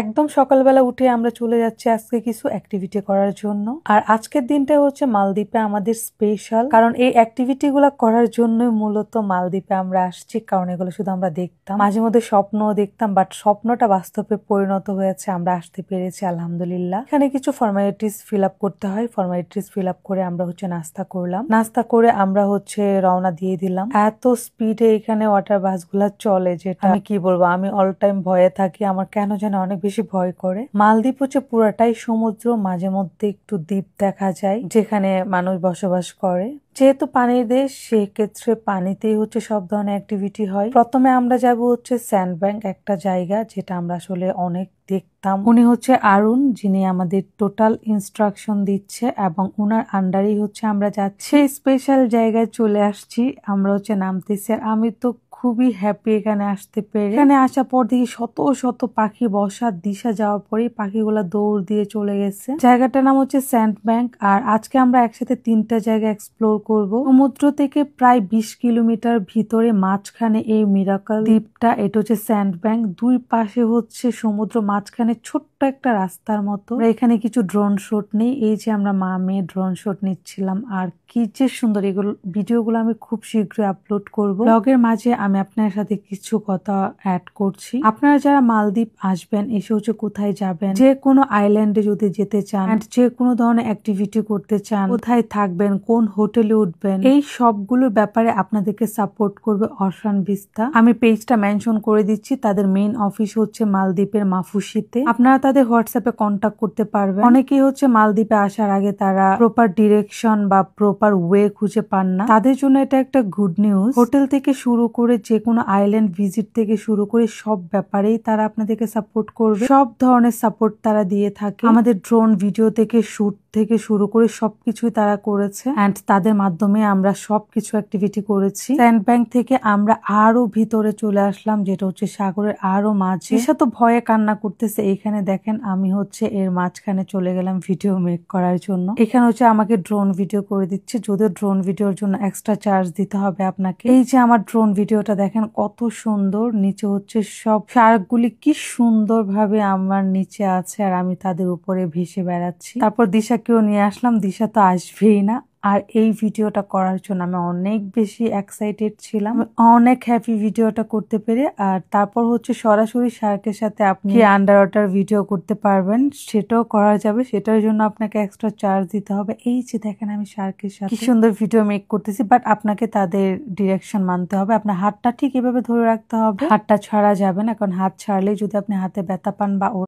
একদম সকালবেলা উঠে আমরা চলে যাচ্ছি আজকে কিছু অ্যাক্টিভিটি করার জন্য। আর আজকের দিনটা হচ্ছে মালদ্বীপে আমাদের স্পেশাল, কারণ এই অ্যাক্টিভিটি গুলা করার জন্যই মূলত মালদ্বীপে আমরা আসছি। কারণ এগুলো শুধু আমরা দেখতাম, মাঝে মধ্যে স্বপ্নও দেখতাম, বাট স্বপ্নটা বাস্তবে পরিণত হয়েছে, আমরা আসতে পেরেছি আলহামদুলিল্লাহ। এখানে কিছু ফর্মালিটিস ফিল আপ করতে হয়, ফর্মালিটিস ফিল আপ করে আমরা হচ্ছে নাস্তা করলাম। নাস্তা করে আমরা হচ্ছে রওনা দিয়ে দিলাম। এত স্পিডে এখানে ওয়াটার বাস গুলা চলে যেটা আমি কি বলবো, আমি অল টাইম ভয়ে থাকি, আমার কেন যেন অনেক বেশি ভয় করে। মালদ্বীপ হচ্ছে পুরাটাই সমুদ্র, মাঝে মধ্যে একটু দ্বীপ দেখা যায় যেখানে মানুষ বসবাস করে। যেহেতু পানির দেশ, সেক্ষেত্রে পানিতেই হচ্ছে সব ধরনের অ্যাক্টিভিটি হয়। প্রথমে আমরা যাব হচ্ছে স্যান্ডব্যাংক, একটা জায়গা যেটা আমরা আসলে অনেক দেখতাম। উনি হচ্ছে আরুন, যিনি আমাদের টোটাল ইনস্ট্রাকশন দিচ্ছে এবং উনার আন্ডারেই হচ্ছে আমরা যাচ্ছি। স্পেশাল জায়গায় চলে আসছি, আমরা হচ্ছে নামতেছি। আর আমি তো খুবই হ্যাপি এখানে আসতে পেরে। এখানে আসার পর দেখি শত শত পাখি বসার দিশা যাওয়ার পরেই পাখিগুলা দৌড় দিয়ে চলে গেছে। জায়গাটার নাম হচ্ছে স্যান্ডব্যাংক। আর আজকে আমরা একসাথে 3টা জায়গা এক্সপ্লোর করব। সমুদ্র থেকে প্রায় 20 কিলোমিটার ভিতরে মাঝখানে এই মিরাকল দ্বীপটা, এটা হচ্ছে স্যান্ডব্যাংক। দুই পাশে হচ্ছে সমুদ্র, মাঝখানে ছোট্ট একটা রাস্তার মতো। এখানে কিছু ড্রোন শুট নেই, এই যে আমরা মা মেয়ে ড্রোন শুট নিচ্ছিলাম। আর কি যে সুন্দর, এগুলো ভিডিওগুলো আমি খুব শীঘ্রই আপলোড করব ব্লগের মাঝে। আমি আপনার সাথে কিছু কথা অ্যাড করছি। আপনারা যারা মালদ্বীপ আসবেন, এসে হচ্ছে কোথায় যাবেন, যে কোনো আইল্যান্ডে যদি যেতে চান, যে কোনো ধরনের অ্যাক্টিভিটি করতে চান, কোথায় থাকবেন, কোন হোটেলে উঠবেন, এই সবগুলোর ব্যাপারে আপনাদেরকে সাপোর্ট করবে অরফান ভিস্তা। আমি পেজটা মেনশন করে দিচ্ছি। তাদের মেইন অফিস হচ্ছে মালদ্বীপের মাফুসিতে। আপনারা তাদের হোয়াটসঅ্যাপে কন্ট্যাক্ট করতে পারবেন। অনেকেই হচ্ছে মালদ্বীপে আসার আগে তারা প্রপার ডিরেকশন বা প্রপার ওয়ে খুঁজে পান না, তাদের জন্য এটা একটা গুড নিউজ। হোটেল থেকে শুরু করে যে কোনো আইল্যান্ড ভিজিট থেকে শুরু করে সব ব্যাপারেই তারা আপনাদেরকে সাপোর্ট করবে। সব ধরনের সাপোর্ট তারা দিয়ে থাকে। আমাদের ড্রোন ভিডিও থেকে শুট থেকে শুরু করে সবকিছুই তারা করেছে, এন্ড তাদের মাধ্যমে আমরা সবকিছু অ্যাক্টিভিটি করেছি। স্যান্ডব্যাংক থেকে আমরা আরো ভিতরে চলে আসলাম, যেটা হচ্ছে সাগরের আরো মাঝে। ঈশা তো ভয়ে কান্না করতেছে। এইখানে দেখেন আমি হচ্ছে এর মাঝখানে চলে গেলাম ভিডিও মেক করার জন্য। এখানে হচ্ছে আমাকে ড্রোন ভিডিও করে দিচ্ছে, যদিও ড্রোন ভিডিওর জন্য এক্সট্রা চার্জ দিতে হবে আপনাকে। এই যে আমার ড্রোন ভিডিওটা দেখেন কত সুন্দর, নিচে হচ্ছে সব শার্কগুলি কি সুন্দর ভাবে আমার নিচে আছে আর আমি তাদের উপরে ভেসে বেড়াচ্ছি। তারপর দিশাকেও নিয়ে আসলাম, দিশা তো আসবেই না। আর এই ভিডিওটা করার জন্য আমি অনেক বেশি এক্সাইটেড ছিলাম, অনেক হ্যাপি ভিডিওটা করতে পেরে। আর তারপর হচ্ছে সরাসরি শার্কের সাথে আপনি আন্ডার ওয়াটার ভিডিও করতে পারবেন, সেটাও করা যাবে। সেটার জন্য আপনাকে এক্সট্রা চার্জ দিতে হবে। এই যে দেখেন আমি শার্কের সাথে কি সুন্দর ভিডিও মেক করতেছি, বাট আপনাকে তাদের ডিরেকশন মানতে হবে। আপনার হাতটা ঠিক এভাবে ধরে রাখতে হবে, হাতটা ছাড়া যাবে না, কারণ হাত ছাড়লেই যদি আপনি হাতে ব্যথা পান বা